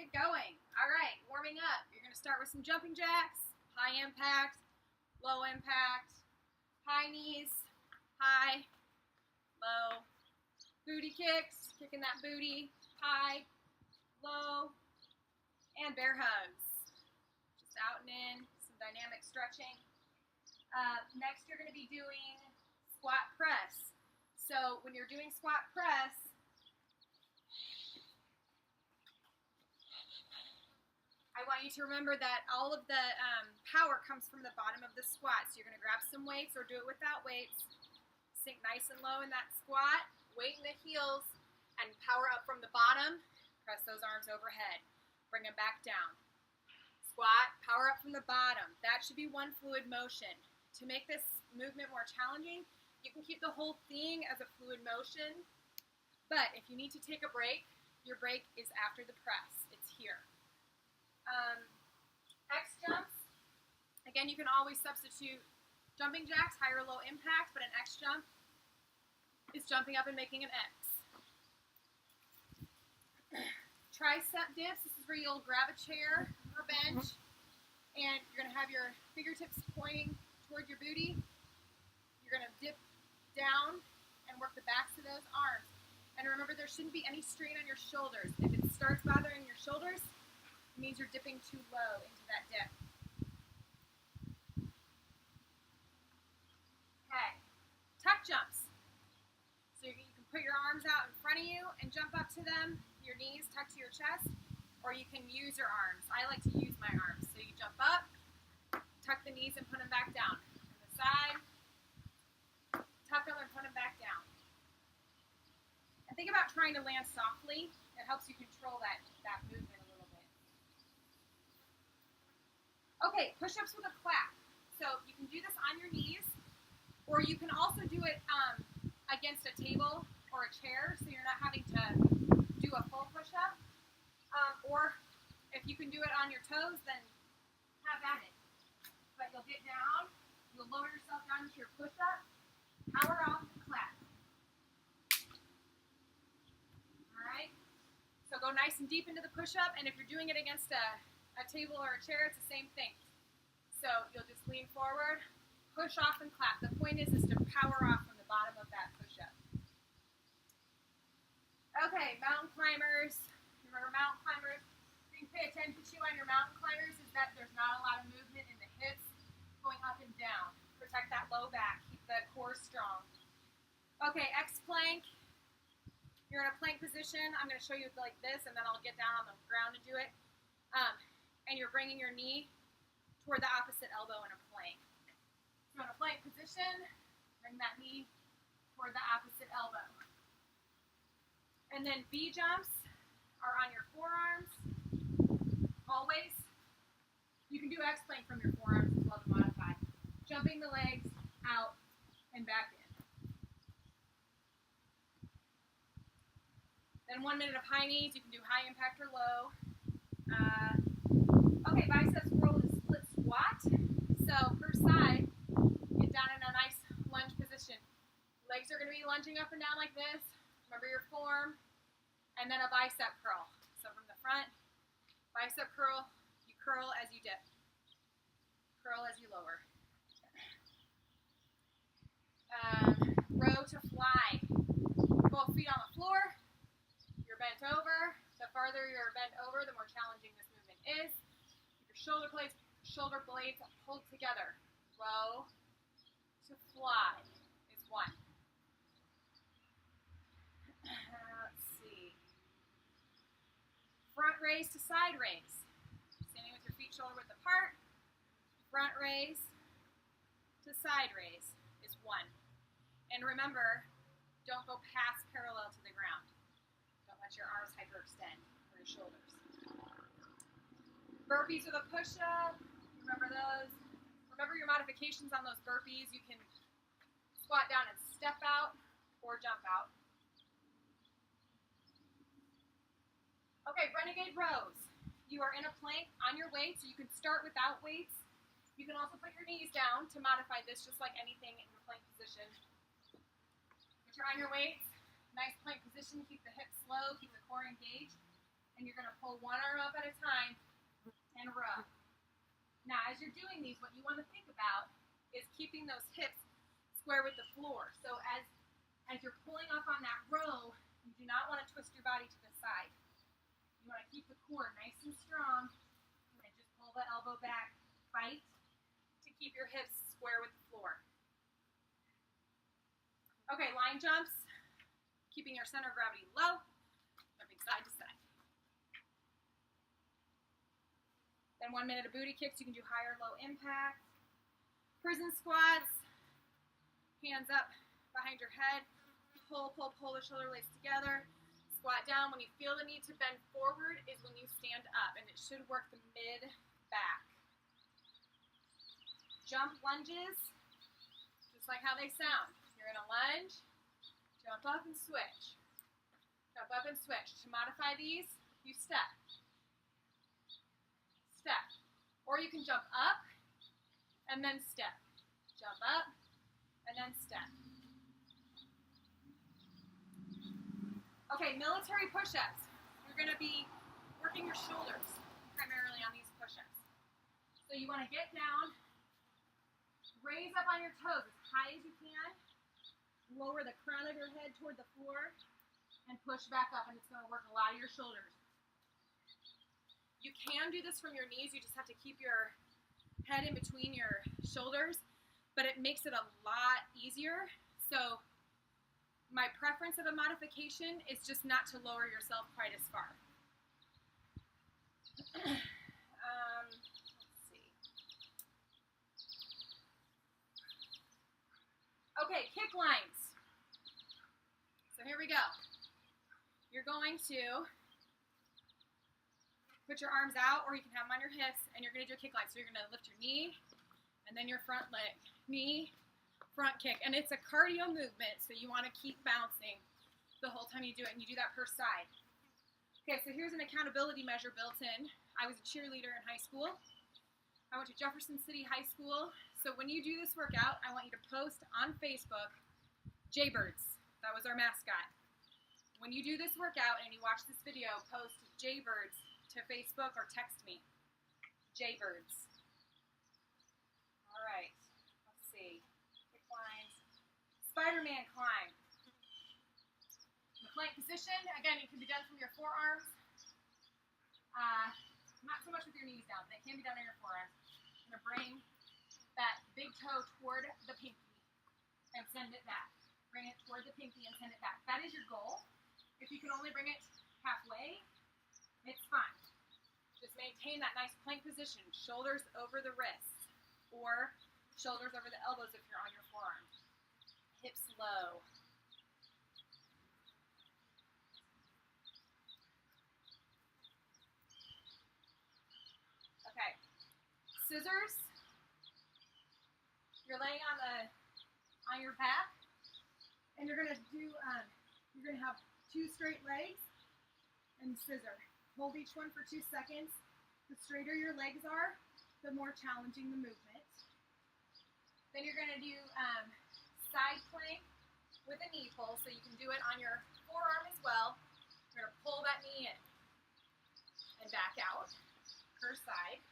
get going. All right, warming up. You're going to start with some jumping jacks, high impact, low impact, high knees, high, low, booty kicks, kicking that booty, high, low, and bear hugs. Just out and in, some dynamic stretching. Next, you're going to be doing squat press. So when you're doing squat press, I want you to remember that all of the power comes from the bottom of the squat. So you're going to grab some weights or do it without weights. Sink nice and low in that squat. Weight in the heels and power up from the bottom. Press those arms overhead. Bring them back down. Squat, power up from the bottom. That should be one fluid motion. To make this movement more challenging, you can keep the whole thing as a fluid motion. But if you need to take a break, your break is after the press. It's here. X jumps. Again, you can always substitute jumping jacks, high or low impact, but an X jump is jumping up and making an X. Tricep dips. This is where you'll grab a chair or bench, and you're going to have your fingertips pointing toward your booty. You're going to dip down and work the backs of those arms. And remember, there shouldn't be any strain on your shoulders. If it starts bothering your shoulders, it means you're dipping too low into that dip. Okay, tuck jumps. So you can put your arms out in front of you and jump up to them, your knees tucked to your chest, or you can use your arms. I like to use my arms. So you jump up, tuck the knees and put them back down. To the side, tuck them and put them back down. And think about trying to land softly. It helps you control that movement a little bit. Okay, push-ups with a clap. So you can do this on your knees, or you can also do it against a table or a chair, so you're not having to do a full push-up. Or if you can do it on your toes, then have at it. But you'll get down, you'll lower yourself down into your push-up, power off, and clap. All right? So go nice and deep into the push-up, and if you're doing it against a table or a chair, it's the same thing. So you'll just lean forward, push off, and clap. The point is to power off from the bottom of that push-up. Okay, mountain climbers. Remember mountain climbers? The thing to pay attention to on your mountain climbers is that there's not a lot of movement in the hips going up and down. Protect that low back. Keep the core strong. Okay, X plank. You're in a plank position. I'm going to show you like this, and then I'll get down on the ground and do it. And you're bringing your knee toward the opposite elbow in a plank. So in a plank position, bring that knee toward the opposite elbow. And then V jumps are on your forearms, always. You can do X plank from your forearms as well to modify. Jumping the legs out and back in. Then 1 minute of high knees. You can do high impact or low. Okay, biceps curl is split squat. So first side, get down in a nice lunge position. Legs are going to be lunging up and down like this. Remember your form. And then a bicep curl. So from the front, bicep curl, you curl as you dip. Curl as you lower. Row to fly. Both feet on the floor. You're bent over. The farther you're bent over, the more challenging this movement is. Keep your shoulder blades pulled together. Row to fly is 1. Let's see. Front raise to side raise. Standing with your feet shoulder width apart. Front raise to side raise is 1. And remember, don't go past parallel to the ground. Don't let your arms hyperextend or your shoulders. Burpees with a push-up. Remember those. Remember your modifications on those burpees. You can squat down and step out or jump out. Okay, renegade rows. You are in a plank on your weights, so you can start without weights. You can also put your knees down to modify this just like anything in the plank position. But you're on your weights, nice plank position, keep the hips low, keep the core engaged, and you're going to pull one arm up at a Now, as you're doing these, what you want to think about is keeping those hips square with the floor. So as you're pulling up on that row, you do not want to twist your body to the side. You want to keep the core nice and strong and just pull the elbow back. Fight to keep your hips square with the floor. Okay, line jumps, keeping your center of gravity low, jumping side to side. Then 1 minute of booty kicks. You can do high or low impact. Prison squats, hands up behind your head. Pull, pull, pull the shoulder blades together. Squat down. When you feel the need to bend forward is when you stand up, and it should work the mid-back. Jump lunges, just like how they sound. You're going to lunge, jump up and switch. Jump up and switch. To modify these, you step. Step. Or you can jump up and then step. Jump up and then step. Okay, military push-ups. You're going to be working your shoulders primarily on these push-ups. So you want to get down, raise up on your toes as high as you can, lower the crown of your head toward the floor, and push back up, and it's going to work a lot of your shoulders. You can do this from your knees. You just have to keep your head in between your shoulders, but it makes it a lot easier. So my preference of a modification is just not to lower yourself quite as far. Let's see. Okay, kick lines. So here we go. You're going to put your arms out, or you can have them on your hips, and you're going to do a kick line. So you're going to lift your knee, and then your front leg. Knee, front kick. And it's a cardio movement, so you want to keep bouncing the whole time you do it, and you do that per side. Okay, so here's an accountability measure built in. I was a cheerleader in high school. I went to Jefferson City High School. So when you do this workout, I want you to post on Facebook, Jaybirds. That was our mascot. When you do this workout and you watch this video, post Jaybirds to Facebook or text me. Jaybirds. All right, let's see. Kick lines. Spider-Man climb. The plank position, again, it can be done from your forearms. Not so much with your knees down, but it can be done on your forearms. You're going to bring that big toe toward the pinky and send it back. Bring it toward the pinky and send it back. That is your goal. If you can only bring it halfway, it's fine. Just maintain that nice plank position. Shoulders over the wrists or shoulders over the elbows if you're on your forearm. Hips low. Okay. Scissors. You're laying on your back, and you're gonna have 2 straight legs and scissor. Hold each one for 2 seconds. The straighter your legs are, the more challenging the movement. Then you're gonna do side plank with a knee pull, so you can do it on your forearm as well. You're gonna pull that knee in and back out per side.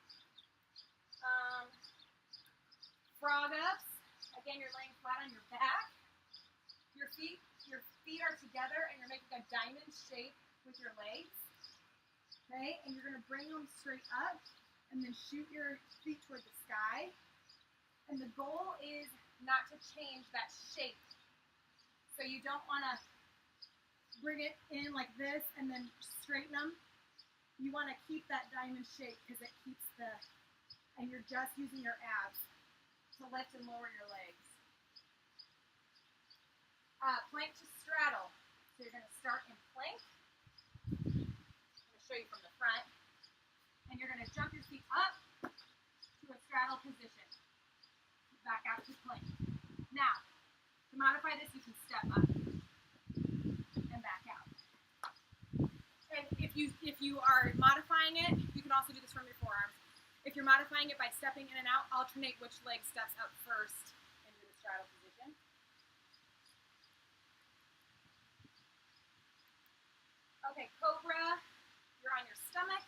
Frog ups. Again, you're laying flat on your back. Your feet are together, and you're making a diamond shape with your legs. Okay, and you're going to bring them straight up, and then shoot your feet toward the sky. And the goal is not to change that shape. So you don't want to bring it in like this and then straighten them. You want to keep that diamond shape because it keeps and you're just using your abs to lift and lower your legs. Plank to straddle. So you're going to start in plank. I'm going to show you from the front. And you're going to jump your feet up to a straddle position. Back out to plank. Now, to modify this, you can step up and back out. And if you are modifying it, you can also do this from your forearms. If you're modifying it by stepping in and out, alternate which leg steps out first into the straddle position. Okay, cobra, you're on your stomach.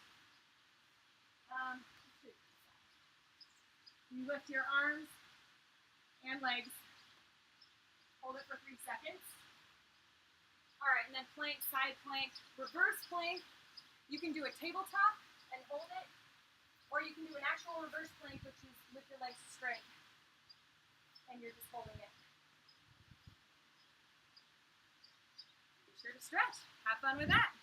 You lift your arms and legs. Hold it for 3 seconds. All right, and then plank, side plank, reverse plank. You can do a tabletop and hold it, or you can do an actual reverse plank, which is with your legs straight, and you're just holding it. Be sure to stretch. Have fun with that.